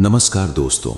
नमस्कार दोस्तों,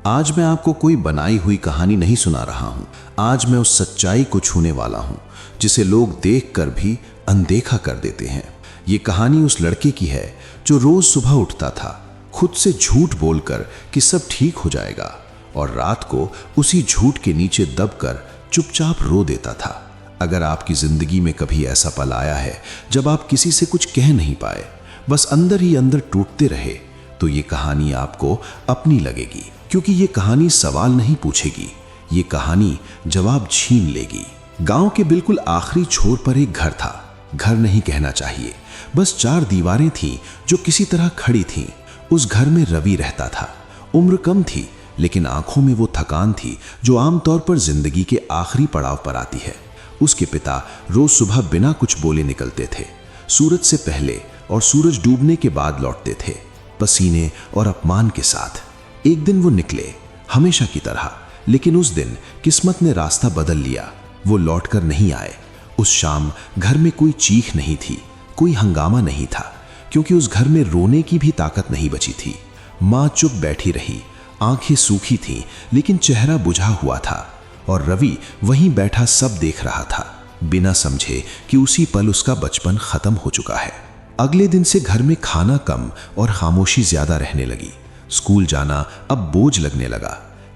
आज मैं आपको कोई बनाई हुई कहानी नहीं सुना रहा हूं। आज मैं उस सच्चाई को छूने वाला हूं जिसे लोग देखकर भी अनदेखा कर देते हैं। ये कहानी उस लड़के की है जो रोज सुबह उठता था खुद से झूठ बोलकर कि सब ठीक हो जाएगा और रात को उसी झूठ के नीचे दबकर चुपचाप रो देता था। अगर आपकी जिंदगी में कभी ऐसा पल आया है जब आप किसी से कुछ कह नहीं पाए, बस अंदर ही अंदर टूटते रहे, तो ये कहानी आपको अपनी लगेगी, क्योंकि ये कहानी सवाल नहीं पूछेगी, ये कहानी जवाब छीन लेगी। गांव के बिल्कुल आखिरी छोर पर एक घर था। घर नहीं कहना चाहिए, बस 4 दीवारें थीं जो किसी तरह खड़ी थीं। उस घर में रवि रहता था। उम्र कम थी, लेकिन आंखों में वो थकान थी जो आमतौर पर जिंदगी के आखिरी पड़ाव पर आती है। उसके पिता रोज सुबह बिना कुछ बोले निकलते थे। सूरज से पहले और सूरज डूबने के बाद लौटते थे, पसीने और अपमान के साथ। एक दिन वो निकले, हमेशा की तरह, लेकिन उस दिन किस्मत ने रास्ता बदल लिया। वो लौटकर नहीं आए। उस शाम घर में कोई चीख नहीं थी, कोई हंगामा नहीं था, क्योंकि उस घर में रोने की भी ताकत नहीं बची थी। माँ चुप बैठी रही, आंखें सूखी थीं, लेकिन चेहरा बुझा हुआ था। और रवि वहीं बैठा सब देख रहा था, बिना समझे कि उसी पल उसका बचपन खत्म हो चुका है। अगले दिन से घर में खाना कम और खामोशी ज्यादा रहने लगी। स्कूल जाना अब बोझ लगने लगा।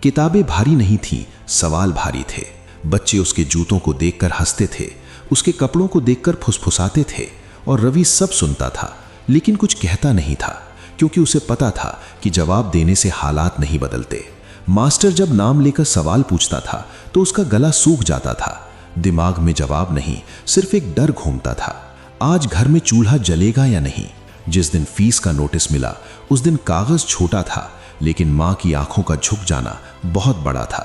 किताबें भारी नहीं थीं, सवाल भारी थे। बच्चे उसके जूतों को देखकर हंसते थे, उसके कपड़ों को देखकर फुसफुसाते थे, और रवि सब सुनता था लेकिन कुछ कहता नहीं था, क्योंकि उसे पता था कि जवाब देने से हालात नहीं बदलते। मास्टर जब नाम लेकर सवाल पूछता था तो उसका गला सूख जाता था। दिमाग में जवाब नहीं, सिर्फ एक डर घूमता था। आज घर में चूल्हा जलेगा या नहीं। जिस दिन फीस का नोटिस मिला उस दिन कागज छोटा था, लेकिन मां की आंखों का झुक जाना बहुत बड़ा था।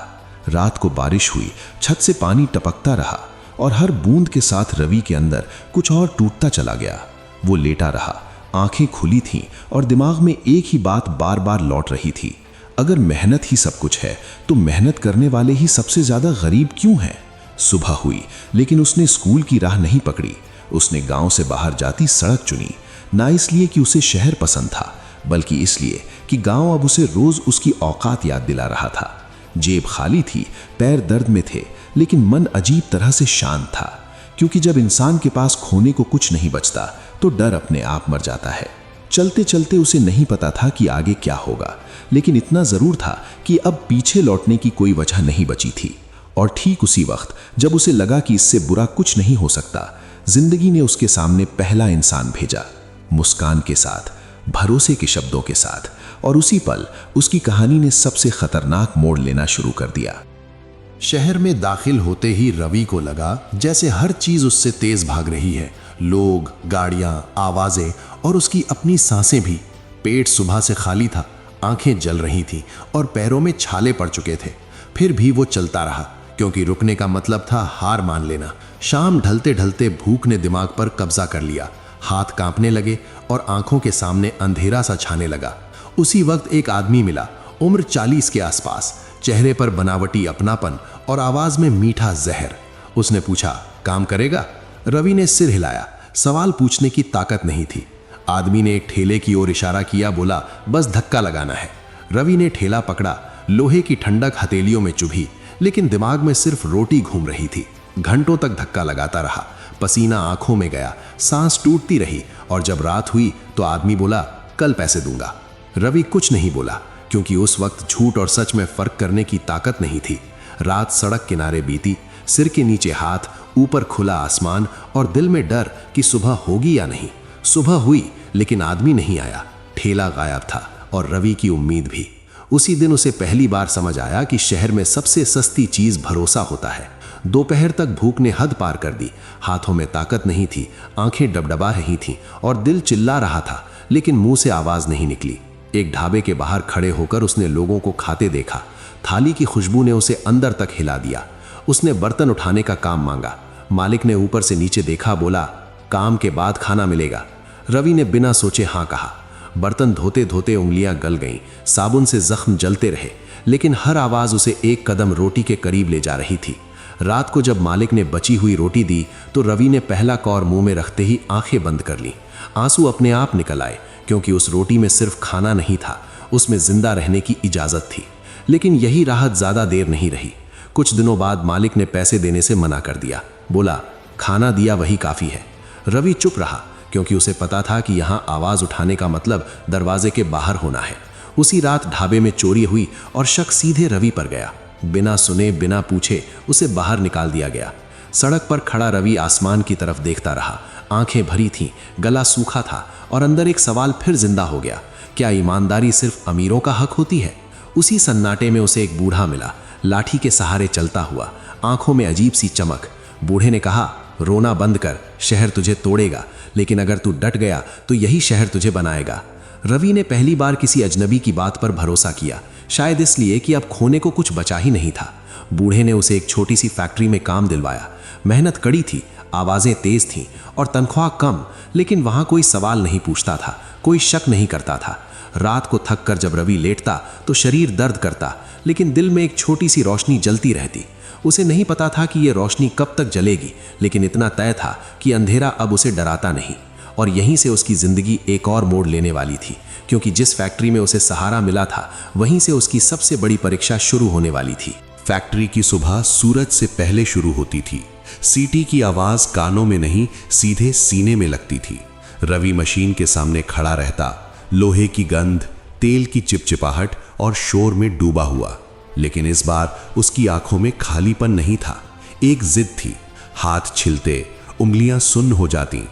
रात को बारिश हुई, छत से पानी टपकता रहा, और हर बूंद के साथ रवि के अंदर कुछ और टूटता चला गया। वो लेटा रहा, आंखें खुली थीं और दिमाग में एक ही बात बार बार लौट रही थी। अगर मेहनत ही सब कुछ है तो मेहनत करने वाले ही सबसे ज्यादा गरीब क्यों हैं? सुबह हुई, लेकिन उसने स्कूल की राह नहीं पकड़ी। उसने गांव से बाहर जाती सड़क चुनी, ना इसलिए कि उसे शहर पसंद था, बल्कि इसलिए कि गांव अब उसे रोज उसकी औकात याद दिला रहा था। जेब खाली थी, पैर दर्द में थे, लेकिन मन अजीब तरह से शांत था, क्योंकि जब इंसान के पास खोने को कुछ नहीं बचता तो डर अपने आप मर जाता है। चलते चलते उसे नहीं पता था कि आगे क्या होगा, लेकिन इतना जरूर था कि अब पीछे लौटने की कोई वजह नहीं बची थी। और ठीक उसी वक्त जब उसे लगा कि इससे बुरा कुछ नहीं हो सकता, जिंदगी ने उसके सामने पहला इंसान भेजा, मुस्कान के साथ, भरोसे के शब्दों के साथ। और उसी पल उसकी कहानी ने सबसे खतरनाक मोड़ लेना शुरू कर दिया। शहर में दाखिल होते ही रवि को लगा जैसे हर चीज उससे तेज भाग रही है। लोग, गाड़ियां, आवाजें और उसकी अपनी सांसें भी। पेट सुबह से खाली था, आंखें जल रही थीं और पैरों में छाले पड़ चुके थे। फिर भी वो चलता रहा, क्योंकि रुकने का मतलब था हार मान लेना। शाम ढलते ढलते भूख ने दिमाग पर कब्जा कर लिया। हाथ कांपने लगे और आंखों के सामने अंधेरा सा छाने लगा। उसी वक्त एक आदमी मिला, उम्र 40 के आसपास, चेहरे पर बनावटी अपनापन और आवाज में मीठा जहर। उसने पूछा, काम करेगा? रवि ने सिर हिलाया। सवाल पूछने की ताकत नहीं थी। आदमी ने एक ठेले की ओर इशारा किया, बोला, बस धक्का लगाना है। रवि ने ठेला पकड़ा। लोहे की ठंडक हथेलियों में चुभी, लेकिन दिमाग में सिर्फ रोटी घूम रही थी। घंटों तक धक्का लगाता रहा, पसीना आंखों में गया, सांस टूटती रही। और जब रात हुई तो आदमी बोला, कल पैसे दूंगा। रवि कुछ नहीं बोला, क्योंकि उस वक्त झूठ और सच में फर्क करने की ताकत नहीं थी। रात सड़क किनारे बीती, सिर के नीचे हाथ, ऊपर खुला आसमान, और दिल में डर कि सुबह होगी या नहीं। सुबह हुई, लेकिन आदमी नहीं आया। ठेला गायब था और रवि की उम्मीद भी। उसी दिन उसे पहली बार समझ आया कि शहर में सबसे सस्ती चीज भरोसा होता है। दोपहर तक भूख ने हद पार कर दी। हाथों में ताकत नहीं थी, आंखें डबडबा रही थीं और दिल चिल्ला रहा था, लेकिन मुंह से आवाज नहीं निकली। एक ढाबे के बाहर खड़े होकर उसने लोगों को खाते देखा। थाली की खुशबू ने उसे अंदर तक हिला दिया। उसने बर्तन उठाने का काम मांगा। मालिक ने ऊपर से नीचे देखा, बोला, काम के बाद खाना मिलेगा। रवि ने बिना सोचे हाँ कहा। बर्तन धोते धोते उंगलियां गल गईं, साबुन से जख्म जलते रहे, लेकिन हर आवाज उसे एक कदम रोटी के करीब ले जा रही थी। रात को जब मालिक ने बची हुई रोटी दी तो रवि ने पहला कौर मुंह में रखते ही आंखें बंद कर लीं। आंसू अपने आप निकल आए, क्योंकि उस रोटी में सिर्फ खाना नहीं था, उसमें जिंदा रहने की इजाजत थी। लेकिन यही राहत ज्यादा देर नहीं रही। कुछ दिनों बाद मालिक ने पैसे देने से मना कर दिया। बोला, खाना दिया वही काफी है। रवि चुप रहा, क्योंकि उसे पता था कि यहां आवाज उठाने का मतलब दरवाजे के बाहर होना है। उसी रात ढाबे में चोरी हुई और शक सीधे रवि पर गया। बिना सुने बिना पूछे उसे बाहर निकाल दिया गया। सड़क पर खड़ा रवि आसमान की तरफ देखता रहा। आंखें भरी थीं, गला सूखा था और अंदर एक सवाल फिर जिंदा हो गया, क्या ईमानदारी सिर्फ अमीरों का हक होती है? उसी सन्नाटे में उसे एक बूढ़ा मिला, लाठी के सहारे चलता हुआ, आंखों में अजीब सी चमक। बूढ़े ने कहा, रोना बंद कर, शहर तुझे तोड़ेगा, लेकिन अगर तू डट गया तो यही शहर तुझे बनाएगा। रवि ने पहली बार किसी अजनबी की बात पर भरोसा किया, शायद इसलिए कि अब खोने को कुछ बचा ही नहीं था। बूढ़े ने उसे एक छोटी सी फैक्ट्री में काम दिलवाया। मेहनत कड़ी थी, आवाजें तेज थीं और तनख्वाह कम, लेकिन वहां कोई सवाल नहीं पूछता था, कोई शक नहीं करता था। रात को थक कर जब रवि लेटता तो शरीर दर्द करता, लेकिन दिल में एक छोटी सी रोशनी जलती रहती। उसे नहीं पता था कि यह रोशनी कब तक जलेगी, लेकिन इतना तय था कि अंधेरा अब उसे डराता नहीं। और यहीं से उसकी जिंदगी एक और मोड़ लेने वाली थी, क्योंकि जिस फैक्ट्री में उसे सहारा मिला था, वहीं से उसकी सबसे बड़ी परीक्षा शुरू होने वाली थी। फैक्ट्री की सुबह सूरज से पहले शुरू होती थी। सीटी की आवाज कानों में नहीं, सीधे सीने में लगती थी। रवि मशीन के सामने खड़ा रहता, लोहे की गंध, तेल की चिपचिपाहट और शोर में डूबा हुआ। लेकिन इस बार उसकी आंखों में खालीपन नहीं था, एक जिद थी। हाथ छिलते, उंगलियां सुन्न हो जाती।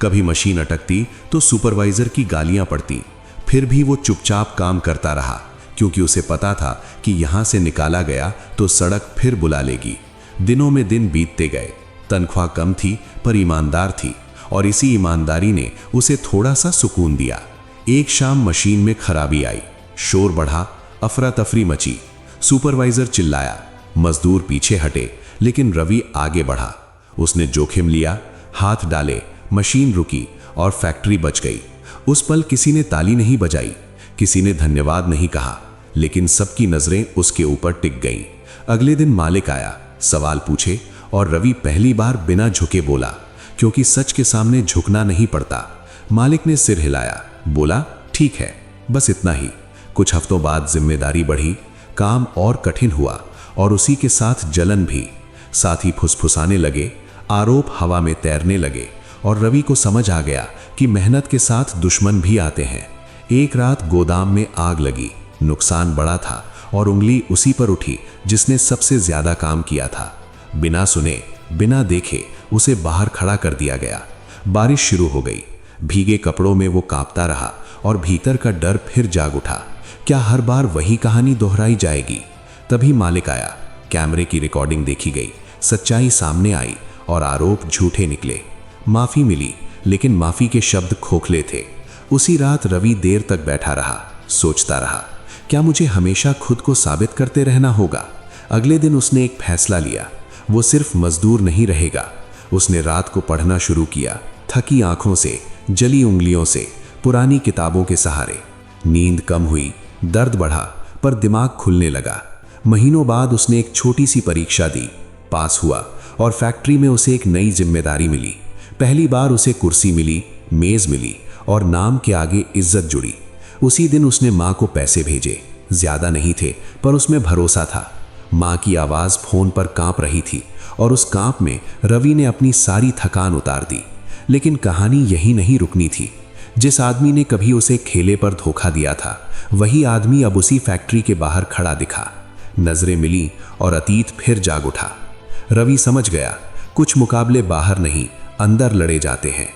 कभी मशीन अटकती तो सुपरवाइजर की गालियां पड़ती। फिर भी वो चुपचाप काम करता रहा, क्योंकि उसे पता था कि यहां से निकाला गया तो सड़क फिर बुला लेगी। दिनों में दिन बीतते गए। तनख्वाह कम थी पर ईमानदार थी, और इसी ईमानदारी ने उसे थोड़ा सा सुकून दिया। एक शाम मशीन में खराबी आई, शोर बढ़ा, अफरा तफरी मची। सुपरवाइजर चिल्लाया, मजदूर पीछे हटे, लेकिन रवि आगे बढ़ा। उसने जोखिम लिया, हाथ डाले, मशीन रुकी और फैक्ट्री बच गई। उस पल किसी ने ताली नहीं बजाई, किसी ने धन्यवाद नहीं कहा, लेकिन सबकी नजरें उसके ऊपर टिक गईं। अगले दिन मालिक आया, सवाल पूछे, और रवि पहली बार बिना झुके बोला, क्योंकि सच के सामने झुकना नहीं पड़ता। मालिक ने सिर हिलाया, बोला, ठीक है, बस इतना ही। कुछ हफ्तों बाद जिम्मेदारी बढ़ी, काम और कठिन हुआ, और उसी के साथ जलन भी। साथ ही फुसफुसाने लगे, आरोप हवा में तैरने लगे, और रवि को समझ आ गया कि मेहनत के साथ दुश्मन भी आते हैं। एक रात गोदाम में आग लगी, नुकसान बड़ा था, और उंगली उसी पर उठी जिसने सबसे ज्यादा काम किया था। बिना सुने बिना देखे उसे बाहर खड़ा कर दिया गया। बारिश शुरू हो गई। भीगे कपड़ों में वो कांपता रहा, और भीतर का डर फिर जाग उठा। क्या हर बार वही कहानी दोहराई जाएगी? तभी मालिक आया, कैमरे की रिकॉर्डिंग देखी गई, सच्चाई सामने आई, और आरोप झूठे निकले। माफी मिली, लेकिन माफी के शब्द खोखले थे। उसी रात रवि देर तक बैठा रहा, सोचता रहा, क्या मुझे हमेशा खुद को साबित करते रहना होगा? अगले दिन उसने एक फैसला लिया, वो सिर्फ मजदूर नहीं रहेगा। उसने रात को पढ़ना शुरू किया, थकी आंखों से, जली उंगलियों से, पुरानी किताबों के सहारे। नींद कम हुई, दर्द बढ़ा, पर दिमाग खुलने लगा। महीनों बाद उसने एक छोटी सी परीक्षा दी, पास हुआ, और फैक्ट्री में उसे एक नई जिम्मेदारी मिली। पहली बार उसे कुर्सी मिली, मेज मिली, और नाम के आगे इज्जत जुड़ी। उसी दिन उसने माँ को पैसे भेजे। ज्यादा नहीं थे, पर उसमें भरोसा था। माँ की आवाज फोन पर कांप रही थी, और उस कांप में रवि ने अपनी सारी थकान उतार दी। लेकिन कहानी यही नहीं रुकनी थी। जिस आदमी ने कभी उसे खेले पर धोखा दिया था, वही आदमी अब उसी फैक्ट्री के बाहर खड़ा दिखा। नजरें मिली और अतीत फिर जाग उठा। रवि समझ गया, कुछ मुकाबले बाहर नहीं, अंदर लड़े जाते हैं।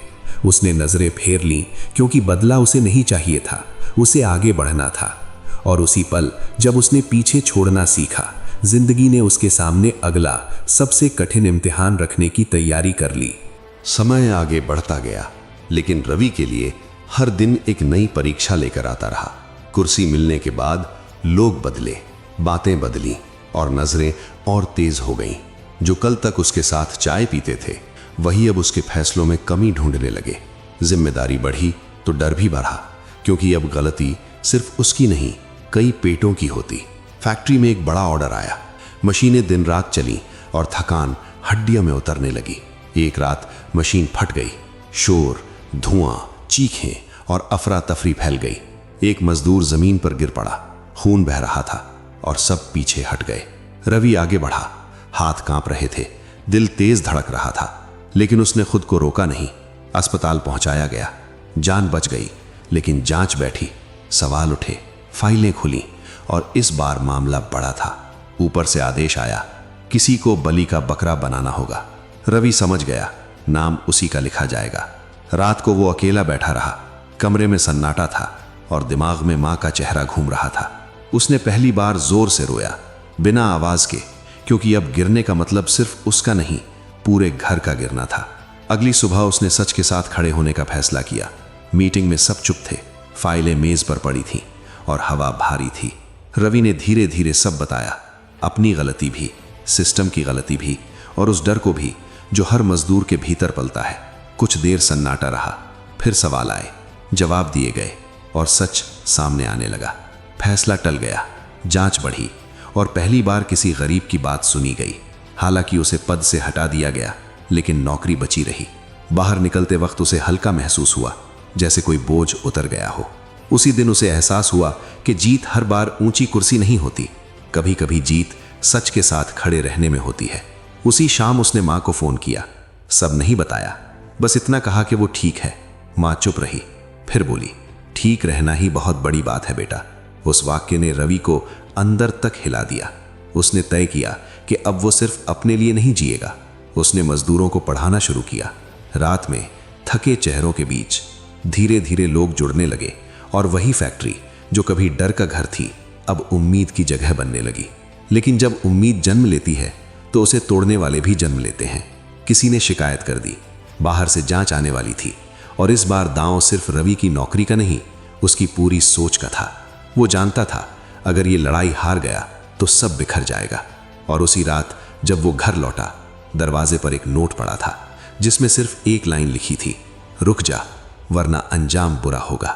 उसने नजरें फेर लीं, क्योंकि बदला उसे नहीं चाहिए था, उसे आगे बढ़ना था। और उसी पल जब उसने पीछे छोड़ना सीखा, जिंदगी ने उसके सामने अगला सबसे कठिन इम्तिहान रखने की तैयारी कर ली। समय आगे बढ़ता गया, लेकिन रवि के लिए हर दिन एक नई परीक्षा लेकर आता रहा। कुर्सी मिलने के बाद लोग बदले, बातें बदली, और नजरें और तेज हो गईं। जो कल तक उसके साथ चाय पीते थे, वही अब उसके फैसलों में कमी ढूंढने लगे। जिम्मेदारी बढ़ी तो डर भी बढ़ा, क्योंकि अब गलती सिर्फ उसकी नहीं, कई पेटों की होती। फैक्ट्री में एक बड़ा ऑर्डर आया। मशीनें दिन रात चली और थकान हड्डियों में उतरने लगी। एक रात मशीन फट गई। शोर, धुआं, चीखें और अफरा तफरी फैल गई। एक मजदूर जमीन पर गिर पड़ा, खून बह रहा था और सब पीछे हट गए। रवि आगे बढ़ा, हाथ कांप रहे थे, दिल तेज धड़क रहा था, लेकिन उसने खुद को रोका नहीं। अस्पताल पहुंचाया गया, जान बच गई, लेकिन जांच बैठी, सवाल उठे, फाइलें खुली और इस बार मामला बड़ा था। ऊपर से आदेश आया, किसी को बलि का बकरा बनाना होगा। रवि समझ गया, नाम उसी का लिखा जाएगा। रात को वो अकेला बैठा रहा, कमरे में सन्नाटा था और दिमाग में मां का चेहरा घूम रहा था। उसने पहली बार जोर से रोया, बिना आवाज के, क्योंकि अब गिरने का मतलब सिर्फ उसका नहीं, पूरे घर का गिरना था। अगली सुबह उसने सच के साथ खड़े होने का फैसला किया। मीटिंग में सब चुप थे, फाइलें मेज पर पड़ी थीं और हवा भारी थी। रवि ने धीरे धीरे सब बताया, अपनी गलती भी, सिस्टम की गलती भी और उस डर को भी जो हर मजदूर के भीतर पलता है। कुछ देर सन्नाटा रहा, फिर सवाल आए, जवाब दिए गए और सच सामने आने लगा। फैसला टल गया, जांच बढ़ी और पहली बार किसी गरीब की बात सुनी गई। हालांकि उसे पद से हटा दिया गया, लेकिन नौकरी बची रही। बाहर निकलते वक्त उसे हल्का महसूस हुआ, जैसे कोई बोझ उतर गया हो। उसी दिन उसे एहसास हुआ कि जीत हर बार ऊंची कुर्सी नहीं होती, कभी कभी जीत सच के साथ खड़े रहने में होती है। उसी शाम उसने मां को फोन किया, सब नहीं बताया, बस इतना कहा कि वो ठीक है। मां चुप रही, फिर बोली, ठीक रहना ही बहुत बड़ी बात है बेटा। उस वाक्य ने रवि को अंदर तक हिला दिया। उसने तय किया कि अब वो सिर्फ अपने लिए नहीं जिएगा। उसने मजदूरों को पढ़ाना शुरू किया। रात में थके चेहरों के बीच धीरे धीरे लोग जुड़ने लगे और वही फैक्ट्री जो कभी डर का घर थी, अब उम्मीद की जगह बनने लगी। लेकिन जब उम्मीद जन्म लेती है तो उसे तोड़ने वाले भी जन्म लेते हैं। किसी ने शिकायत कर दी, बाहर से जांच आने वाली थी और इस बार दांव सिर्फ रवि की नौकरी का नहीं, उसकी पूरी सोच का था। वो जानता था अगर ये लड़ाई हार गया तो सब बिखर जाएगा। और उसी रात जब वो घर लौटा, दरवाजे पर एक नोट पड़ा था जिसमें सिर्फ एक लाइन लिखी थी, रुक जा वरना अंजाम बुरा होगा।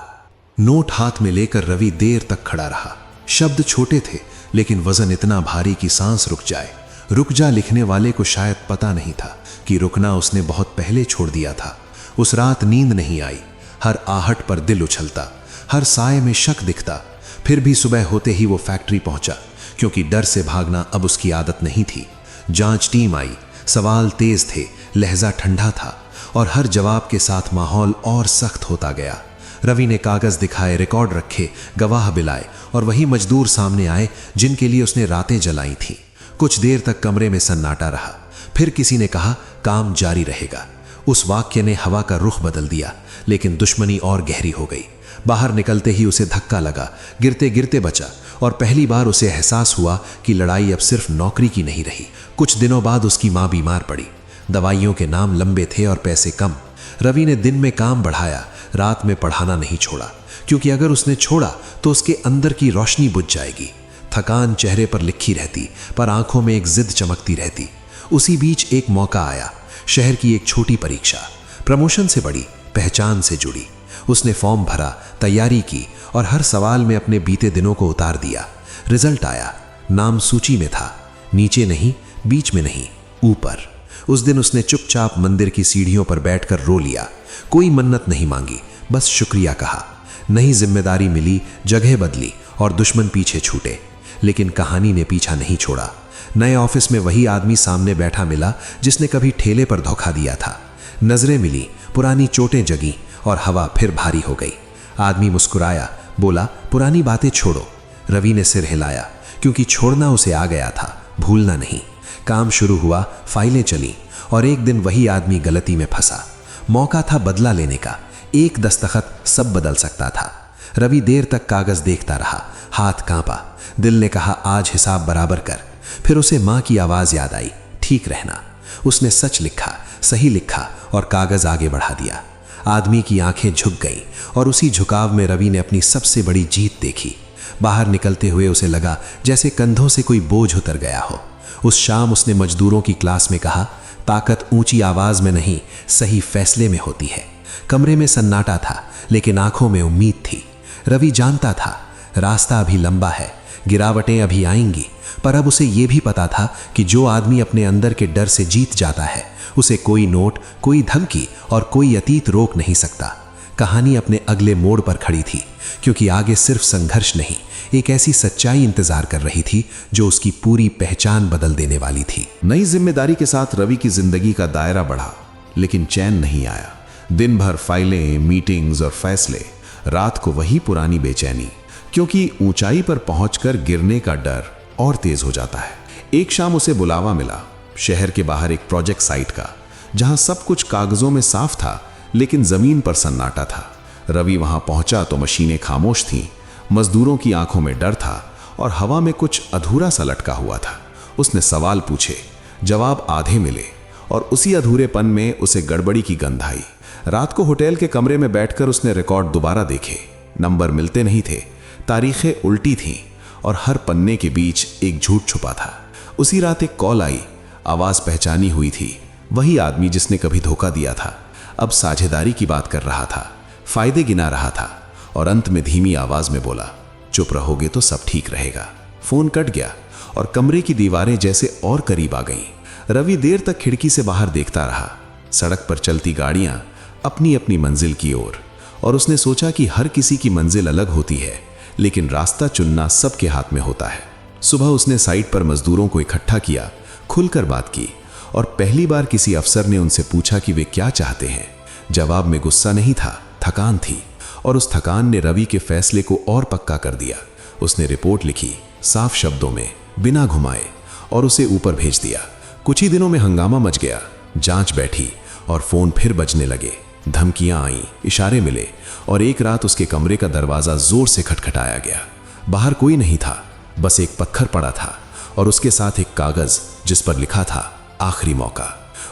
नोट हाथ में लेकर रवि देर तक खड़ा रहा। शब्द छोटे थे, लेकिन वजन इतना भारी कि सांस रुक जाए। रुक जा लिखने वाले को शायद पता नहीं था कि रुकना उसने बहुत पहले छोड़ दिया था। उस रात नींद नहीं आई, हर आहट पर दिल उछलता, हर साए में शक दिखता। फिर भी सुबह होते ही वो फैक्ट्री पहुंचा, क्योंकि डर से भागना अब उसकी आदत नहीं थी। जांच टीम आई, सवाल तेज थे, लहजा ठंडा था और हर जवाब के साथ माहौल और सख्त होता गया। रवि ने कागज दिखाए, रिकॉर्ड रखे, गवाह बिलाए और वही मजदूर सामने आए जिनके लिए उसने रातें जलाई थीं। कुछ देर तक कमरे में सन्नाटा रहा, फिर किसी ने कहा, काम जारी रहेगा। उस वाक्य ने हवा का रुख बदल दिया, लेकिन दुश्मनी और गहरी हो गई। बाहर निकलते ही उसे धक्का लगा, गिरते गिरते बचा और पहली बार उसे एहसास हुआ कि लड़ाई अब सिर्फ नौकरी की नहीं रही। कुछ दिनों बाद उसकी मां बीमार पड़ी। दवाइयों के नाम लंबे थे और पैसे कम। रवि ने दिन में काम बढ़ाया, रात में पढ़ाना नहीं छोड़ा, क्योंकि अगर उसने छोड़ा तो उसके अंदर की रोशनी बुझ जाएगी। थकान चेहरे पर लिखी रहती, पर आंखों में एक जिद चमकती रहती। उसी बीच एक मौका आया, शहर की एक छोटी परीक्षा, प्रमोशन से बड़ी, पहचान से जुड़ी। उसने फॉर्म भरा, तैयारी की और हर सवाल में अपने बीते दिनों को उतार दिया। रिजल्ट आया, नाम सूची में था, नीचे नहीं, बीच में नहीं, ऊपर। उस दिन उसने चुपचाप मंदिर की सीढ़ियों पर बैठकर रो लिया। कोई मन्नत नहीं मांगी, बस शुक्रिया कहा। नई जिम्मेदारी मिली, जगह बदली और दुश्मन पीछे छूटे, लेकिन कहानी ने पीछा नहीं छोड़ा। नए ऑफिस में वही आदमी सामने बैठा मिला जिसने कभी ठेले पर धोखा दिया था। नजरें मिली, पुरानी चोटें जगी और हवा फिर भारी हो गई। आदमी मुस्कुराया, बोला, पुरानी बातें छोड़ो। रवि ने सिर हिलाया, क्योंकि छोड़ना उसे आ गया था, भूलना नहीं। काम शुरू हुआ, फाइलें चली और एक दिन वही आदमी गलती में फंसा। मौका था बदला लेने का, एक दस्तखत सब बदल सकता था। रवि देर तक कागज देखता रहा, हाथ कांपा। दिल ने कहा, आज हिसाब बराबर कर। फिर उसे मां की आवाज याद आई, ठीक रहना। उसने सच लिखा, सही लिखा और कागज आगे बढ़ा दिया। आदमी की आंखें झुक गईं और उसी झुकाव में रवि ने अपनी सबसे बड़ी जीत देखी। बाहर निकलते हुए उसे लगा जैसे कंधों से कोई बोझ उतर गया हो। उस शाम उसने मजदूरों की क्लास में कहा, ताकत ऊंची आवाज में नहीं, सही फैसले में होती है। कमरे में सन्नाटा था, लेकिन आंखों में उम्मीद थी। रवि जानता था रास्ता अभी लंबा है, गिरावटें अभी आएंगी, पर अब उसे यह भी पता था कि जो आदमी अपने अंदर के डर से जीत जाता है, उसे कोई नोट, कोई धमकी और कोई अतीत रोक नहीं सकता। कहानी अपने अगले मोड़ पर खड़ी थी, क्योंकि आगे सिर्फ संघर्ष नहीं, एक ऐसी सच्चाई इंतजार कर रही थी जो उसकी पूरी पहचान बदल देने वाली थी। नई जिम्मेदारी के साथ रवि की जिंदगी का दायरा बढ़ा, लेकिन चैन नहीं आया। दिन भर फाइलें, मीटिंग्स और फैसले, रात को वही पुरानी बेचैनी, क्योंकि ऊंचाई पर पहुंचकर गिरने का डर और तेज हो जाता है। एक शाम उसे बुलावा मिला, शहर के बाहर एक प्रोजेक्ट साइट का, जहां सब कुछ कागजों में साफ था, लेकिन जमीन पर सन्नाटा था। रवि वहां पहुंचा तो मशीनें खामोश थीं, मजदूरों की आंखों में डर था और हवा में कुछ अधूरा सा लटका हुआ था। उसने सवाल पूछे, जवाब आधे मिले, और उसी अधूरेपन में उसे गड़बड़ी की गंध आई। रात को होटल के कमरे में बैठकर उसने रिकॉर्ड दोबारा देखे। नंबर मिलते नहीं थे, तारीखें उल्टी थीं और हर पन्ने के बीच एक झूठ छुपा था। उसी रात एक कॉल आई, आवाज पहचानी हुई थी। वही आदमी जिसने कभी धोखा दिया था, अब साझेदारी की बात कर रहा था, फायदे गिना रहा था, और अंत में धीमी आवाज में बोला, चुप रहोगे तो सब ठीक रहेगा। फोन कट गया और कमरे की दीवारें जैसे और करीब आ गईं। रवि देर तक खिड़की से बाहर देखता रहा, सड़क पर चलती गाड़ियां अपनी अपनी मंजिल की ओर, और उसने सोचा कि हर किसी की मंजिल अलग होती है, लेकिन रास्ता चुनना सबके हाथ में होता है। सुबह उसने साइट पर मजदूरों को इकट्ठा किया, खुलकर बात की, और पहली बार किसी अफसर ने उनसे पूछा कि वे क्या चाहते हैं। जवाब में गुस्सा नहीं था, थकान थी, और उस थकान ने रवि के फैसले को और पक्का कर दिया। उसने रिपोर्ट लिखी, साफ शब्दों में, बिना घुमाए, और उसे ऊपर भेज दिया। कुछ ही दिनों में हंगामा मच गया, जांच बैठी और फोन फिर बजने लगे। धमकियां आईं, इशारे मिले, और एक रात उसके कमरे का दरवाजा जोर से खटखटाया गया। बाहर कोई नहीं था, बस एक पत्थर पड़ा था और उसके साथ एक कागज जिस पर लिखा था, आखिरी मौका।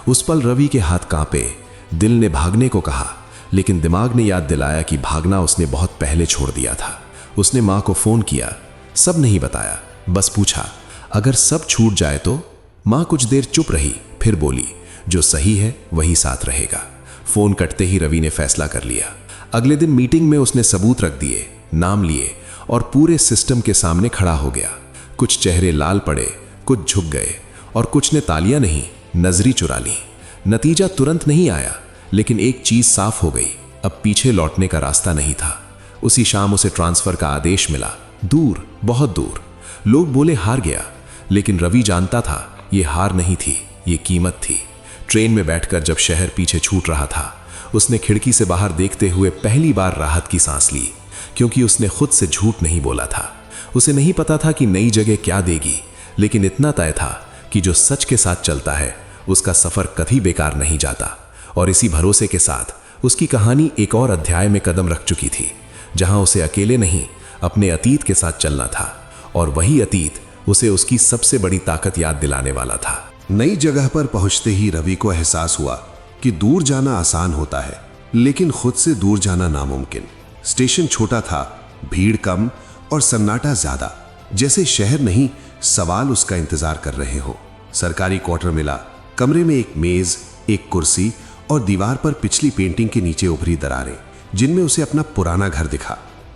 उस पल रवि के हाथ कांपे। दिल ने भागने को कहा, लेकिन दिमाग ने याद दिलाया कि भागना उसने बहुत पहले छोड़ दिया था। उसने मां को फोन किया, सब नहीं बताया, बस पूछा, अगर सब छूट जाए तो? मां कुछ देर चुप रही, फिर बोली, जो सही है वही साथ रहेगा। फोन कटते ही रवि ने फैसला कर लिया। अगले दिन मीटिंग में उसने सबूत रख दिए, नाम लिए, और पूरे सिस्टम के सामने खड़ा हो गया। कुछ चेहरे लाल पड़े, कुछ झुक गए, और कुछ ने तालियां नहीं, नजरी चुरा ली। नतीजा तुरंत नहीं आया, लेकिन एक चीज साफ हो गई, अब पीछे लौटने का रास्ता नहीं था। उसी शाम उसे ट्रांसफर का आदेश मिला, दूर, बहुत दूर। लोग बोले हार गया, लेकिन रवि जानता था ये हार नहीं थी, ये कीमत थी। ट्रेन में बैठकर जब शहर पीछे छूट रहा था, उसने खिड़की से बाहर देखते हुए पहली बार राहत की सांस ली, क्योंकि उसने खुद से झूठ नहीं बोला था। उसे नहीं पता था कि नई जगह क्या देगी, लेकिन इतना तय था कि जो सच के साथ चलता है उसका सफर कभी बेकार नहीं जाता। और इसी भरोसे के साथ उसकी कहानी एक और अध्याय में कदम रख चुकी थी, जहां उसे अकेले नहीं, अपने अतीत के साथ चलना था, और वही अतीत उसे उसकी सबसे बड़ी ताकत याद दिलाने वाला था। नई जगह पर पहुंचते ही रवि को एहसास हुआ कि दूर जाना आसान होता है, लेकिन खुद से दूर जाना नामुमकिन। स्टेशन छोटा था, भीड़ कम और सन्नाटा ज्यादा, जैसे शहर नहीं, सवाल उसका इंतजार कर रहे हो। सरकारी क्वार्टर मिला, कमरे में एक मेज, एक कुर्सी और दीवार पर पिछली पेंटिंग के नीचे उभरी दरारें, जिनमें उसे अपना पुराना घर दिखा।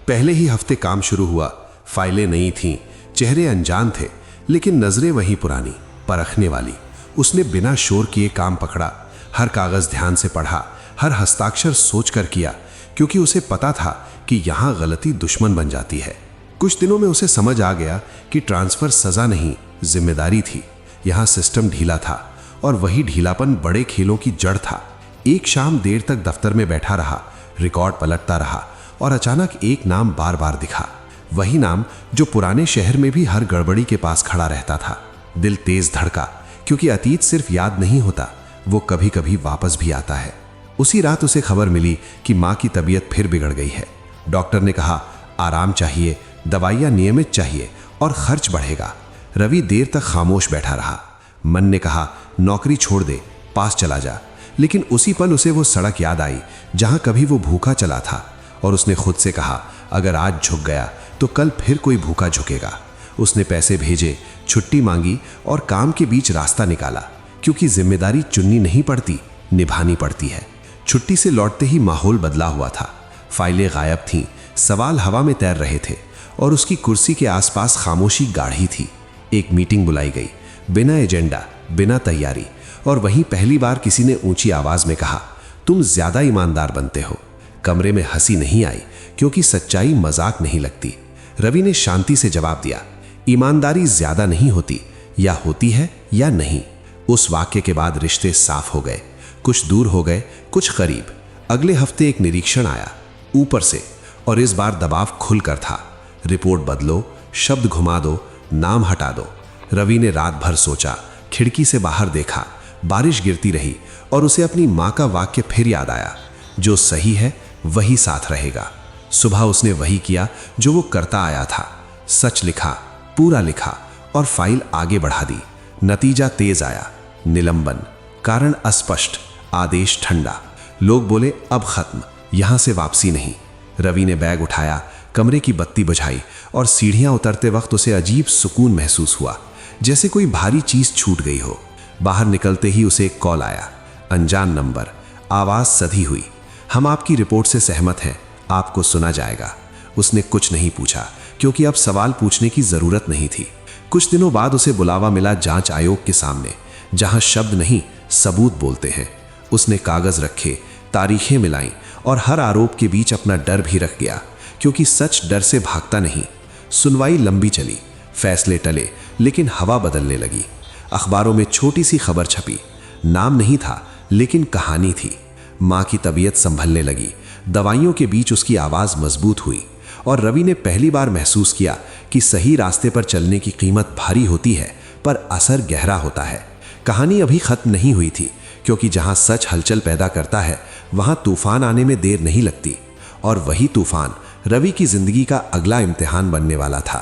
पहले ही हफ्ते काम शुरू हुआ, फाइलें नई थीं, चेहरे अनजान थे, लेकिन नजरें वही पुरानी, परखने वाली। उसने बिना शोर किए काम पकड़ा, हर कागज ध्यान से पढ़ा, हर हस्ताक्षर सोचकर किया, क्योंकि उसे पता था कि यहां गलती दुश्मन बन जाती है। कुछ दिनों में उसे समझ आ गया कि ट्रांसफर सजा नहीं, जिम्मेदारी थी। यहां सिस्टम ढीला था, और वही ढीलापन बड़े खेलों की जड़ था। एक शाम देर तक दफ्तर में बैठा रहा, रिकॉर्ड पलटता रहा, और अचानक एक नाम बार बार दिखा, वही नाम जो पुराने शहर में भी हर गड़बड़ी के पास खड़ा रहता था। दिल तेज धड़का, क्योंकि अतीत सिर्फ याद नहीं होता, वो कभी कभी वापस भी आता है। उसी रात उसे खबर मिली कि माँ की तबीयत फिर बिगड़ गई है। डॉक्टर ने कहा, आराम चाहिए, दवाइयाँ नियमित चाहिए, और खर्च बढ़ेगा। रवि देर तक खामोश बैठा रहा। मन ने कहा, नौकरी छोड़ दे, पास चला जा, लेकिन उसी पल उसे वो सड़क याद आई जहां कभी वो भूखा चला था, और उसने खुद से कहा, अगर आज झुक गया तो कल फिर कोई भूखा झुकेगा। उसने पैसे भेजे, छुट्टी मांगी, और काम के बीच रास्ता निकाला, क्योंकि जिम्मेदारी चुननी नहीं पड़ती, निभानी पड़ती है। छुट्टी से लौटते ही माहौल बदला हुआ था। फाइलें गायब थीं, सवाल हवा में तैर रहे थे, और उसकी कुर्सी के आसपास खामोशी गाढ़ी थी। एक मीटिंग बुलाई गई, बिना एजेंडा, बिना तैयारी, और वहीं पहली बार किसी ने ऊंची आवाज में कहा, तुम ज्यादा ईमानदार बनते हो। कमरे में हंसी नहीं आई, क्योंकि सच्चाई मजाक नहीं लगती। रवि ने शांति से जवाब दिया, ईमानदारी ज्यादा नहीं होती, या होती है या नहीं। उस वाक्य के बाद रिश्ते साफ हो गए, कुछ दूर हो गए, कुछ करीब। अगले हफ्ते एक निरीक्षण आया ऊपर से, और इस बार दबाव खुलकर था। रिपोर्ट बदलो, शब्द घुमा दो, नाम हटा दो। रवि ने रात भर सोचा, खिड़की से बाहर देखा, बारिश गिरती रही, और उसे अपनी माँ का वाक्य फिर याद आया, जो सही है वही साथ रहेगा। सुबह उसने वही किया जो वो करता आया था, सच लिखा, पूरा लिखा और फाइल आगे बढ़ा दी। नतीजा तेज आया, निलंबन, कारण अस्पष्ट, आदेश ठंडा। लोग बोले अब खत्म, यहां से वापसी नहीं। रवि ने बैग उठाया, कमरे की बत्ती बुझाई, और सीढ़ियां उतरते वक्त उसे अजीब सुकून महसूस हुआ, जैसे कोई भारी चीज छूट गई हो। बाहर निकलते ही उसे एक कॉल आया, अनजान नंबर। आवाज सधी हुई, हम आपकी रिपोर्ट से सहमत हैं, आपको सुना जाएगा। उसने कुछ नहीं पूछा, क्योंकि अब सवाल पूछने की जरूरत नहीं थी। कुछ दिनों बाद उसे बुलावा मिला जांच आयोग के सामने, जहां शब्द नहीं सबूत बोलते हैं। उसने कागज रखे, तारीखें मिलाई, और हर आरोप के बीच अपना डर भी रख गया, क्योंकि सच डर से भागता नहीं। सुनवाई लंबी चली, फैसले टले, लेकिन हवा बदलने लगी। अखबारों में छोटी सी खबर छपी, नाम नहीं था लेकिन कहानी थी। माँ की तबीयत संभलने लगी, दवाइयों के बीच उसकी आवाज मजबूत हुई, और रवि ने पहली बार महसूस किया कि सही रास्ते पर चलने की कीमत भारी होती है, पर असर गहरा होता है। कहानी अभी खत्म नहीं हुई थी, क्योंकि जहां सच हलचल पैदा करता है, वहां तूफान आने में देर नहीं लगती। और वही तूफान रवि की जिंदगी का अगला इम्तिहान बनने वाला था।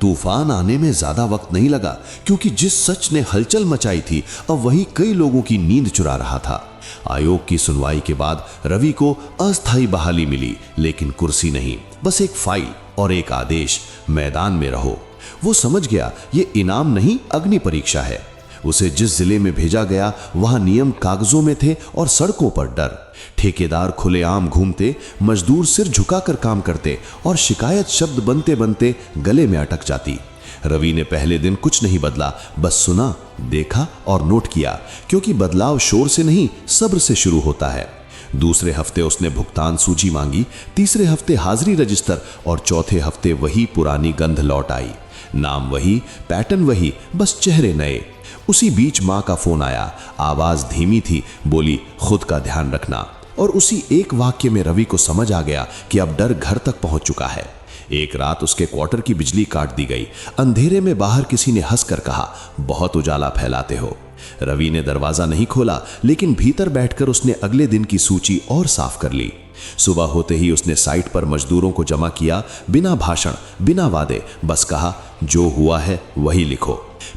तूफान आने में ज्यादा वक्त नहीं लगा, क्योंकि जिस सच ने हलचल मचाई थी, अब वही कई लोगों की नींद चुरा रहा था। आयोग की सुनवाई के बाद रवि को अस्थायी बहाली मिली, लेकिन कुर्सी नहीं, बस एक फाइल और एक आदेश, मैदान में रहो। वो समझ गया ये इनाम नहीं, अग्नि परीक्षा है। उसे जिस जिले में भेजा गया, वहां नियम कागजों में थे और सड़कों पर डर। ठेकेदार खुलेआम घूमते, मजदूर सिर झुकाकर काम करते, और शिकायत शब्द बनते बनते गले में अटक जाती। रवि ने पहले दिन कुछ नहीं बदला, बस सुना, देखा और नोट किया, क्योंकि बदलाव शोर से नहीं, सब्र से शुरू होता है। दूसरे हफ्ते उसने भुगतान सूची मांगी, तीसरे हफ्ते हाजिरी रजिस्टर, और चौथे हफ्ते वही पुरानी गंध लौट आई। नाम वही, पैटर्न वही, बस चेहरे नए। उसी बीच माँ का फोन आया, आवाज धीमी थी, बोली खुद का ध्यान रखना। और उसी एक वाक्य में रवि को समझ आ गया कि अब डर घर तक पहुंच चुका है। एक रात उसके क्वार्टर की बिजली काट दी गई। अंधेरे में बाहर किसी ने हंसकर कहा, बहुत उजाला फैलाते हो। रवि ने दरवाजा नहीं खोला, लेकिन भीतर बैठकर उसने अगले दिन की सूची और साफ कर ली। सुबह होते ही उसने साइट पर मजदूरों को जमा किया, बिना भाषण, बिना वादे, बस कहा जो हुआ है वही लिखो।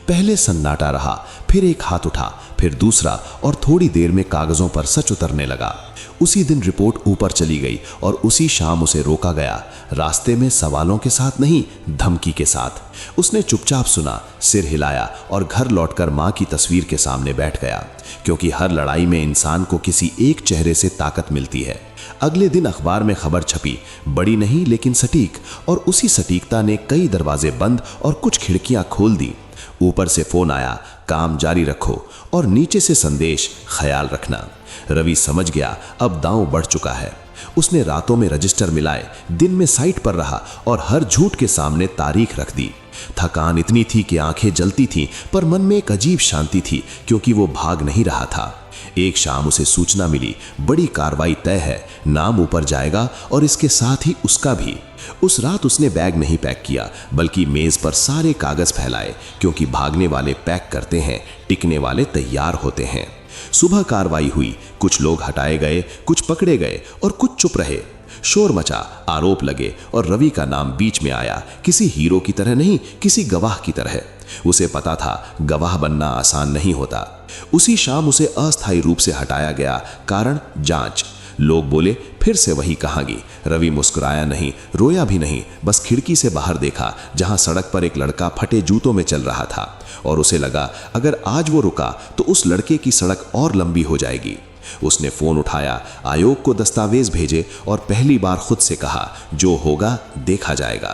पहले सन्नाटा रहा, फिर एक हाथ उठा, फिर दूसरा, और थोड़ी देर में कागजों पर सच उतरने लगा। उसी दिन रिपोर्ट ऊपर चली गई, और उसी शाम उसे रोका गया, रास्ते में सवालों के साथ नहीं, धमकी के साथ। उसने चुपचाप सुना, सिर हिलाया, और घर लौटकर माँ की तस्वीर के सामने बैठ गया, क्योंकि हर लड़ाई में इंसान को किसी एक चेहरे से ताकत मिलती है। अगले दिन अखबार में खबर छपी, बड़ी नहीं लेकिन सटीक, और उसी सटीकता ने कई दरवाजे बंद और कुछ खिड़कियां खोल दी। ऊपर से फोन आया, काम जारी रखो, और नीचे से संदेश, ख्याल रखना। रवि समझ गया अब दांव बढ़ चुका है। उसने रातों में रजिस्टर मिलाए, दिन में साइट पर रहा, और हर झूठ के सामने तारीख रख दी। थकान इतनी थी कि आंखें जलती थीं, पर मन में एक अजीब शांति थी, क्योंकि वो भाग नहीं रहा था। एक शाम उसे सूचना मिली, बड़ी कार्रवाई तय है, नाम ऊपर जाएगा, और इसके साथ ही उसका भी। उस रात उसने बैग नहीं पैक किया, बल्कि मेज पर सारे कागज फैलाए, क्योंकि भागने वाले पैक करते हैं, टिकने वाले तैयार होते हैं। सुबह कार्रवाई हुई, कुछ लोग हटाए गए, कुछ पकड़े गए, और कुछ चुप रहे। शोर मचा, आरोप लगे, और रवि का नाम बीच में आया, किसी हीरो की तरह नहीं, किसी गवाह की तरह। उसे पता था गवाह बनना आसान नहीं होता। उसी शाम उसे अस्थायी रूप से हटाया गया, कारण जांच। लोग बोले फिर से वही कहानी। रवि मुस्कुराया नहीं, रोया भी नहीं, बस खिड़की से बाहर देखा, जहां सड़क पर एक लड़का फटे जूतों में चल रहा था, और उसे लगा अगर आज वो रुका तो उस लड़के की सड़क और लंबी हो जाएगी। उसने फोन उठाया, आयोग को दस्तावेज भेजे, और पहली बार खुद से कहा जो होगा देखा जाएगा,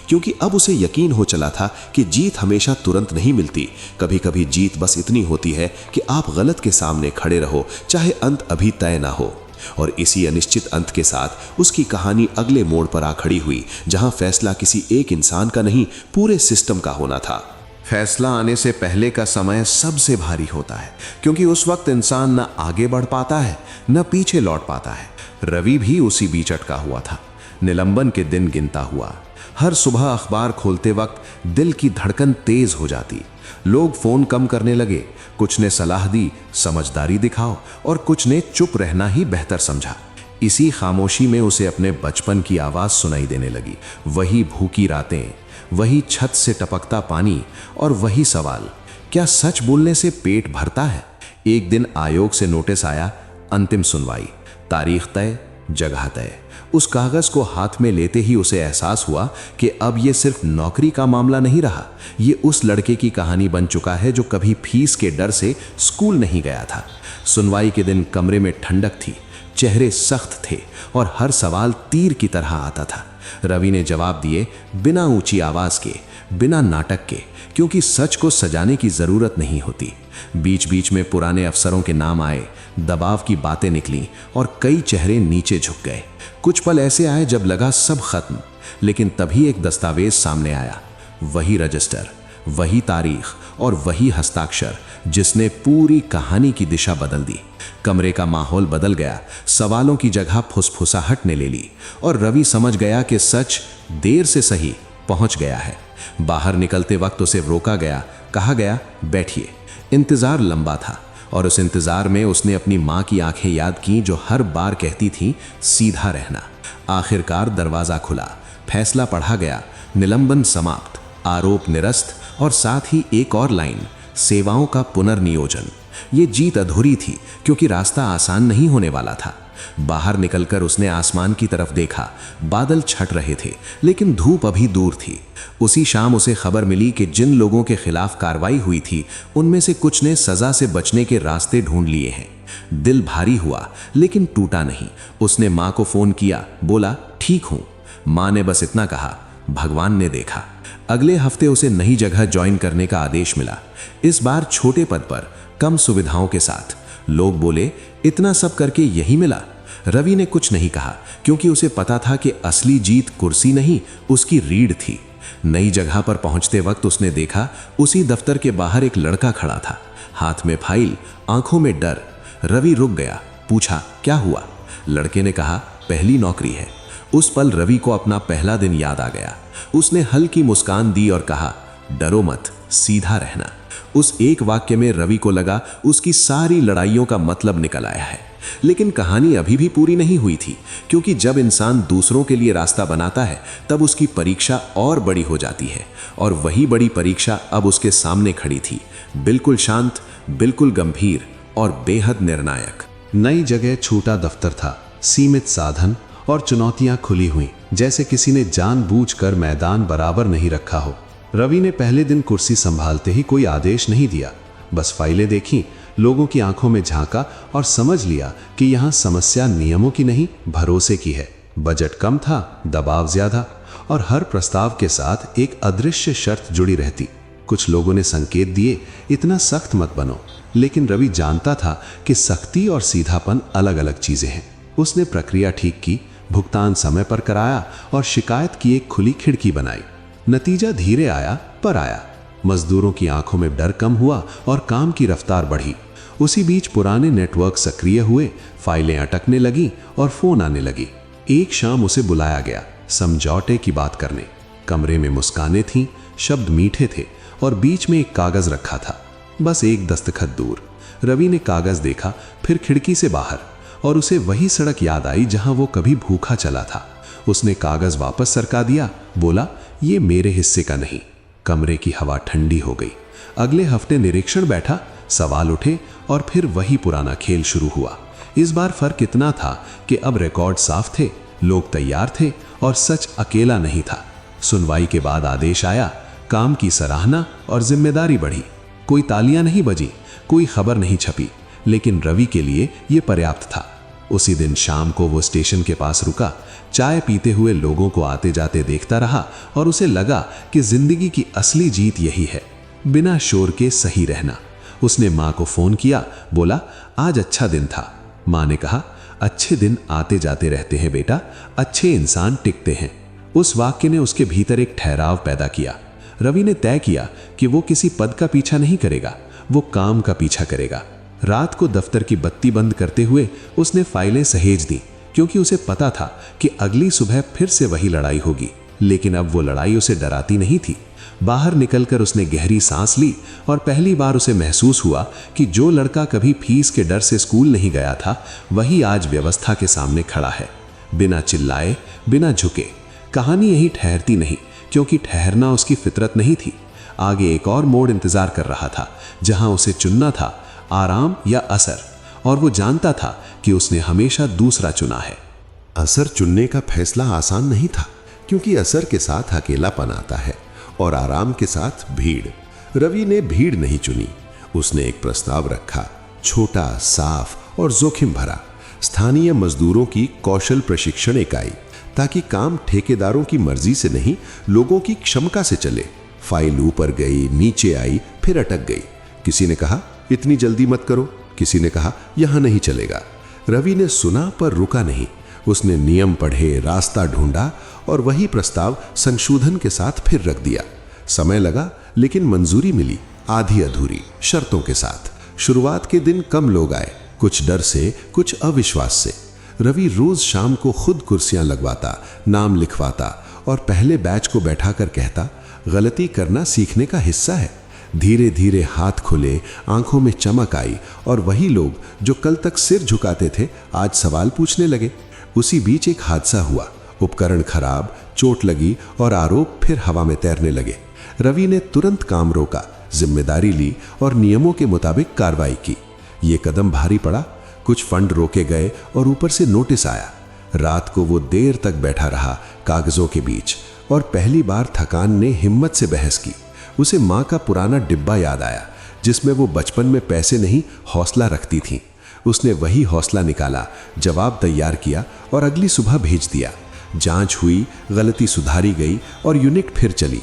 क्योंकि अब उसे यकीन हो चला था कि जीत हमेशा तुरंत नहीं मिलती। कभी कभी जीत बस इतनी होती है कि आप गलत के सामने खड़े रहो, चाहे अंत अभी तय ना हो। और इसी अनिश्चित अंत के साथ उसकी कहानी अगले मोड़ पर आ खड़ी हुई, जहां फैसला किसी एक इंसान का नहीं, पूरे सिस्टम का होना था। फैसला आने से पहले का समय सबसे भारी होता है, क्योंकि उस वक्त इंसान न आगे बढ़ पाता है न पीछे लौट पाता है। रवि भी उसी बीच अटका हुआ था, निलंबन के दिन गिनता हुआ। हर सुबह अखबार खोलते वक्त दिल की धड़कन तेज हो जाती। लोग फोन कम करने लगे, कुछ ने सलाह दी समझदारी दिखाओ, और कुछ ने चुप रहना ही बेहतर समझा। इसी खामोशी में उसे अपने बचपन की आवाज सुनाई देने लगी, वही भूखी रातें, वही छत से टपकता पानी, और वही सवाल, क्या सच बोलने से पेट भरता है? एक दिन आयोग से नोटिस आया, अंतिम सुनवाई, तारीख तय, जगह तय। उस कागज को हाथ में लेते ही उसे एहसास हुआ कि अब यह सिर्फ नौकरी का मामला नहीं रहा, ये उस लड़के की कहानी बन चुका है जो कभी फीस के डर से स्कूल नहीं गया था। सुनवाई के दिन कमरे में ठंडक थी, चेहरे सख्त थे और हर सवाल तीर की तरह आता था। रवि ने जवाब दिए, बिना ऊंची आवाज के, बिना नाटक के, क्योंकि सच को सजाने की जरूरत नहीं होती। बीच बीच में पुराने अफसरों के नाम आए, दबाव की बातें निकली और कई चेहरे नीचे झुक गए। कुछ पल ऐसे आए जब लगा सब खत्म, लेकिन तभी एक दस्तावेज सामने आया, वही रजिस्टर, वही तारीख और वही हस्ताक्षर जिसने पूरी कहानी की दिशा बदल दी। कमरे का माहौल बदल गया, सवालों की जगह फुसफुसाहट ने ले ली और रवि समझ गया कि सच देर से सही पहुंच गया है। बाहर निकलते वक्त उसे रोका गया, कहा गया बैठिए। इंतजार लंबा था और उस इंतजार में उसने अपनी मां की आंखें याद की जो हर बार कहती थी सीधा रहना। आखिरकार दरवाजा खुला, फैसला पढ़ा गया, निलंबन समाप्त, आरोप निरस्त और साथ ही एक और लाइन, सेवाओं का पुनर्नियोजन। ये जीत अधूरी थी क्योंकि रास्ता आसान नहीं होने वाला था। बाहर निकलकर उसने आसमान की तरफ देखा, बादल छट रहे थे लेकिन धूप अभी दूर थी। उसी शाम उसे खबर मिली कि जिन लोगों के खिलाफ कार्रवाई हुई थी उनमें से कुछ ने सजा से बचने के रास्ते ढूंढ लिए हैं। दिल भारी हुआ लेकिन टूटा नहीं। उसने मां को फोन किया, बोला ठीक हूं। मां ने बस इतना कहा, भगवान ने देखा। अगले हफ्ते उसे नई जगह ज्वाइन करने का आदेश मिला, इस बार छोटे पद पर, कम सुविधाओं के साथ। लोग बोले, इतना सब करके यही मिला? रवि ने कुछ नहीं कहा क्योंकि उसे पता था कि असली जीत कुर्सी नहीं, उसकी रीढ़ थी। नई जगह पर पहुंचते वक्त उसने देखा उसी दफ्तर के बाहर एक लड़का खड़ा था, हाथ में फाइल, आंखों में डर। रवि रुक गया, पूछा क्या हुआ? लड़के ने कहा पहली नौकरी है। उस पल रवि को अपना पहला दिन याद आ गया। उसने हल्की मुस्कान दी और कहा, डरो मत, सीधा रहना। उस एक वाक्य में रवि को लगा उसकी सारी लड़ाइयों का मतलब निकल आया है। लेकिन कहानी अभी भी पूरी नहीं हुई थी, क्योंकि जब इंसान दूसरों के लिए रास्ता बनाता है तब उसकी परीक्षा और बड़ी हो जाती है। और वही बड़ी परीक्षा अब उसके सामने खड़ी थी, बिल्कुल शांत, बिल्कुल गंभीर और बेहद निर्णायक। नई जगह, छोटा दफ्तर था, सीमित साधन और चुनौतियां खुली हुई, जैसे किसी ने जानबूझकर मैदान बराबर नहीं रखा हो। रवि ने पहले दिन कुर्सी संभालते ही कोई आदेश नहीं दिया, बस फाइलें देखी, लोगों की आंखों में झांका और समझ लिया कि यहां समस्या नियमों की नहीं, भरोसे की है। बजट कम था, दबाव ज्यादा, और हर प्रस्ताव के साथ एक अदृश्य शर्त जुड़ी रहती। कुछ लोगों ने संकेत दिए, इतना सख्त मत बनो, लेकिन रवि जानता था कि सख्ती और सीधापन अलग अलग चीजें हैं। उसने प्रक्रिया ठीक की, भुगतान समय पर कराया और शिकायत की एक खुली खिड़की बनाई। नतीजा धीरे आया पर आया। मजदूरों की आंखों में डर कम हुआ और काम की रफ्तार बढ़ी। उसी बीच पुराने नेटवर्क सक्रिय हुए, फाइलें अटकने लगी और फोन आने लगी। एक शाम उसे बुलाया गया समझौते की बात करने। कमरे में मुस्कानें थीं, शब्द मीठे थे और बीच में एक कागज रखा था, बस एक दस्तखत दूर। रवि ने कागज देखा, फिर खिड़की से बाहर, और उसे वही सड़क याद आई जहां वो कभी भूखा चला था। उसने कागज वापस सरका दिया, बोला ये मेरे हिस्से का नहीं। कमरे की हवा ठंडी हो गई। अगले हफ्ते निरीक्षण बैठा, सवाल उठे और फिर वही पुराना खेल शुरू हुआ। इस बार फर्क इतना था कि अब रिकॉर्ड साफ थे, लोग तैयार थे और सच अकेला नहीं था। सुनवाई के बाद आदेश आया, काम की सराहना और जिम्मेदारी बढ़ी। कोई तालियां नहीं बजी, कोई खबर नहीं छपी, लेकिन रवि के लिए यह पर्याप्त था। उसी दिन शाम को वो स्टेशन के पास रुका, चाय पीते हुए लोगों को आते जाते देखता रहा और उसे लगा कि जिंदगी की असली जीत यही है, बिना शोर के सही रहना। उसने मां को फोन किया, बोला आज अच्छा दिन था। मां ने कहा अच्छे दिन आते जाते रहते हैं बेटा, अच्छे इंसान टिकते हैं। उस वाक्य ने उसके भीतर एक ठहराव पैदा किया। रवि ने तय किया कि वो किसी पद का पीछा नहीं करेगा, वो काम का पीछा करेगा। रात को दफ्तर की बत्ती बंद करते हुए उसने फाइलें सहेज दी, क्योंकि उसे पता था कि अगली सुबह फिर से वही लड़ाई होगी। लेकिन अब वो लड़ाई उसे डराती नहीं थी। बाहर निकलकर उसने गहरी सांस ली और पहली बार उसे महसूस हुआ कि जो लड़का कभी फीस के डर से स्कूल नहीं गया था, वही आज व्यवस्था के सामने खड़ा है, बिना चिल्लाए, बिना झुके। कहानी यही ठहरती नहीं, क्योंकि ठहरना उसकी फितरत नहीं थी। आगे एक और मोड़ इंतजार कर रहा था, जहां उसे चुनना था, आराम या असर। और वो जानता था कि उसने हमेशा दूसरा चुना है। असर चुनने का फैसला आसान नहीं था, क्योंकि असर के साथ अकेलापन आता है और आराम के साथ भीड़। रवि ने भीड़ नहीं चुनी। उसने एक प्रस्ताव रखा, छोटा, साफ और जोखिम भरा। स्थानीय मजदूरों की कौशल प्रशिक्षण इकाई, ताकि काम ठेकेदारों की मर्जी से नहीं, लोगों की क्षमता से चले। फाइल ऊपर गई, नीचे आई, फिर अटक गई। किसी ने कहा इतनी जल्दी मत करो, किसी ने कहा यहां नहीं चलेगा। रवि ने सुना पर रुका नहीं। उसने नियम पढ़े, रास्ता ढूंढा और वही प्रस्ताव संशोधन के साथ फिर रख दिया। समय लगा, लेकिन मंजूरी मिली, आधी अधूरी शर्तों के साथ। शुरुआत के दिन कम लोग आए, कुछ डर से, कुछ अविश्वास से। रवि रोज शाम को खुद कुर्सियां लगवाता, नाम लिखवाता और पहले बैच को बैठाकर कहता, गलती करना सीखने का हिस्सा है। धीरे धीरे हाथ खुले, आंखों में चमक आई और वही लोग जो कल तक सिर झुकाते थे, आज सवाल पूछने लगे। उसी बीच एक हादसा हुआ। उपकरण खराब, चोट लगी और आरोप फिर हवा में तैरने लगे। रवि ने तुरंत काम रोका, जिम्मेदारी ली और नियमों के मुताबिक कार्रवाई की। ये कदम भारी पड़ा। कुछ फंड रोके गए और ऊपर से नोटिस आया। रात को वो देर तक बैठा रहा कागजों के बीच, और पहली बार थकान ने हिम्मत से बहस की। उसे माँ का पुराना डिब्बा याद आया, जिसमें वो बचपन में पैसे नहीं, हौसला रखती थी। उसने वही हौसला निकाला, जवाब तैयार किया और अगली सुबह भेज दिया। जांच हुई, गलती सुधारी गई और यूनिट फिर चली।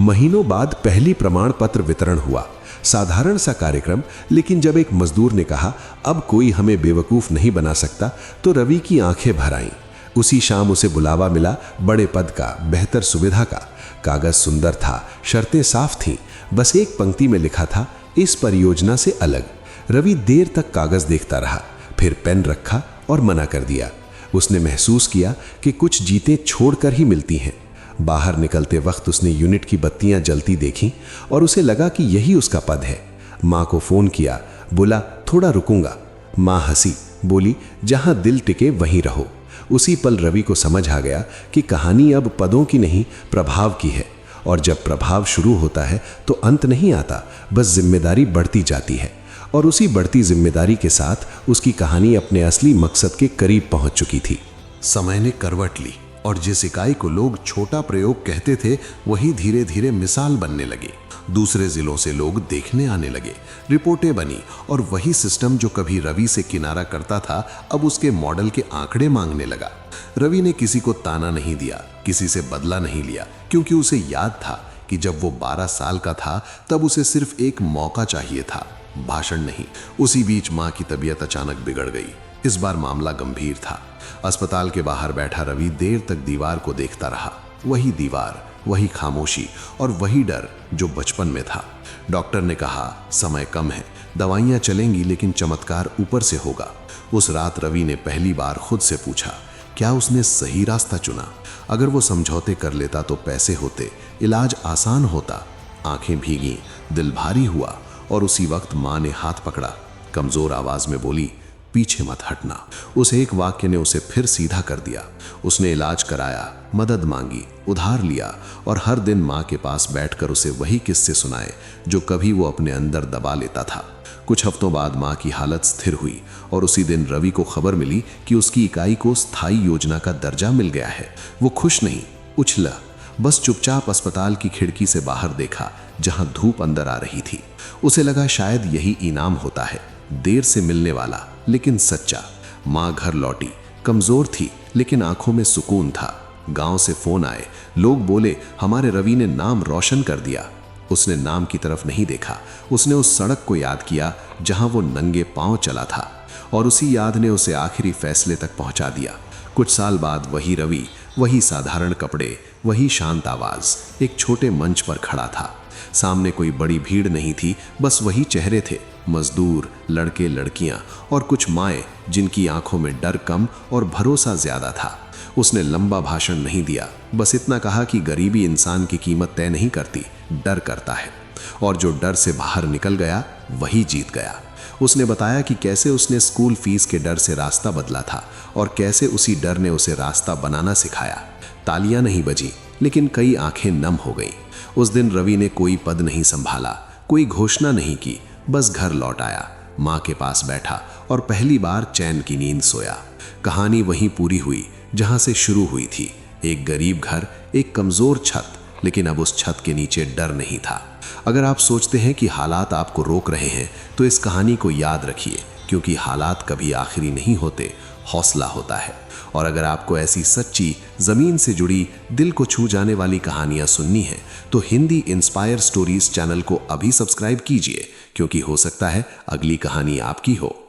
महीनों बाद पहली प्रमाण पत्र वितरण हुआ। साधारण सा कार्यक्रम, लेकिन जब एक मजदूर ने कहा अब कोई हमें बेवकूफ नहीं बना सकता, तो रवि की आंखें भर आईं। उसी शाम उसे बुलावा मिला, बड़े पद का, बेहतर सुविधा का। कागज सुंदर था, शर्तें साफ थीं। बस एक पंक्ति में लिखा था, इस परियोजना से अलग। रवि देर तक कागज देखता रहा, फिर पेन रखा और मना कर दिया। उसने महसूस किया कि कुछ जीतें छोड़कर ही मिलती हैं। बाहर निकलते वक्त उसने यूनिट की बत्तियां जलती देखी और उसे लगा कि यही उसका पद है। माँ को फोन किया, बोला थोड़ा रुकूंगा। माँ हंसी, बोली जहां दिल टिके वहीं रहो। उसी पल रवि को समझ आ गया कि कहानी अब पदों की नहीं, प्रभाव की है। और जब प्रभाव शुरू होता है तो अंत नहीं आता, बस जिम्मेदारी बढ़ती जाती है। और उसी बढ़ती जिम्मेदारी के साथ उसकी कहानी अपने असली मकसद के करीब पहुंच चुकी थी। समय ने करवट ली और जिस इकाई को लोग छोटा प्रयोग कहते थे, वही धीरे धीरे मिसाल बनने लगी। दूसरे जिलों से लोग देखने आने लगे, रिपोर्टें बनी और वही सिस्टम जो कभी रवि से किनारा करता था, अब उसके मॉडल के आंकड़े मांगने लगा। रवि ने किसी को ताना नहीं दिया, किसी से बदला नहीं लिया, क्योंकि उसे याद था कि जब वो 12 साल का था तब उसे सिर्फ एक मौका चाहिए था, भाषण नहीं। उसी बीच माँ की तबीयत अचानक बिगड़ गई। इस बार मामला गंभीर था। अस्पताल के बाहर बैठा रवि देर तक दीवार को देखता रहा। वही दीवार, वही खामोशी और वही डर जो बचपन में था। डॉक्टर ने कहा समय कम है, दवाइयां चलेंगी, लेकिन चमत्कार ऊपर से होगा। उस रात रवि ने पहली बार खुद से पूछा, क्या उसने सही रास्ता चुना? अगर वो समझौते कर लेता तो पैसे होते, इलाज आसान होता। आंखें भीगी, दिल भारी हुआ और उसी वक्त माँ ने हाथ पकड़ा, कमजोर आवाज में बोली, पीछे मत हटना। उस एक वाक्य ने उसे फिर सीधा कर दिया। उसने इलाज कराया, मदद मांगी, उधार लिया और हर दिन माँ के पास बैठकर उसे वही किस्से सुनाए जो कभी वो अपने अंदर दबा लेता था। कुछ हफ्तों बाद माँ की हालत स्थिर हुई और उसी दिन रवि को खबर मिली कि उसकी इकाई को स्थायी योजना का दर्जा मिल गया है। वो खुश नहीं, उछला, बस चुपचाप अस्पताल की खिड़की से बाहर देखा जहां धूप अंदर आ रही थी। उसे लगा शायद यही इनाम होता है, देर से मिलने वाला लेकिन सच्चा। माँ घर लौटी, कमजोर थी लेकिन आंखों में सुकून था। गांव से फोन आए, लोग बोले हमारे रवि ने नाम रोशन कर दिया। उसने नाम की तरफ नहीं देखा। उसने उस सड़क को याद किया जहां वो नंगे पांव चला था, और उसी याद ने उसे आखिरी फैसले तक पहुंचा दिया। कुछ साल बाद वही रवि, वही साधारण कपड़े, वही शांत आवाज, एक छोटे मंच पर खड़ा था। सामने कोई बड़ी भीड़ नहीं थी, बस वही चेहरे थे, मजदूर, लड़के लड़कियां और कुछ माएं जिनकी आंखों में डर कम और भरोसा ज्यादा था। उसने लंबा भाषण नहीं दिया, बस इतना कहा कि गरीबी इंसान की कीमत तय नहीं करती, डर करता है, और जो डर से बाहर निकल गया वही जीत गया। उसने बताया कि कैसे उसने स्कूल फीस के डर से रास्ता बदला था और कैसे उसी डर ने उसे रास्ता बनाना सिखाया। तालियां नहीं बजी, लेकिन कई आंखें नम हो गईं। उस दिन रवि ने कोई पद नहीं संभाला, कोई घोषणा नहीं की, बस घर लौट आया, माँ के पास बैठा और पहली बार चैन की नींद सोया। कहानी वहीं पूरी हुई जहां से शुरू हुई थी। एक गरीब घर, एक कमजोर छत, लेकिन अब उस छत के नीचे डर नहीं था। अगर आप सोचते हैं कि हालात आपको रोक रहे हैं, तो इस कहानी को याद रखिए, क्योंकि हालात कभी आखिरी नहीं होते, हौसला होता है। और अगर आपको ऐसी सच्ची, जमीन से जुड़ी, दिल को छू जाने वाली कहानियां सुननी है, तो हिंदी इंस्पायर स्टोरीज चैनल को अभी सब्सक्राइब कीजिए, क्योंकि हो सकता है अगली कहानी आपकी हो।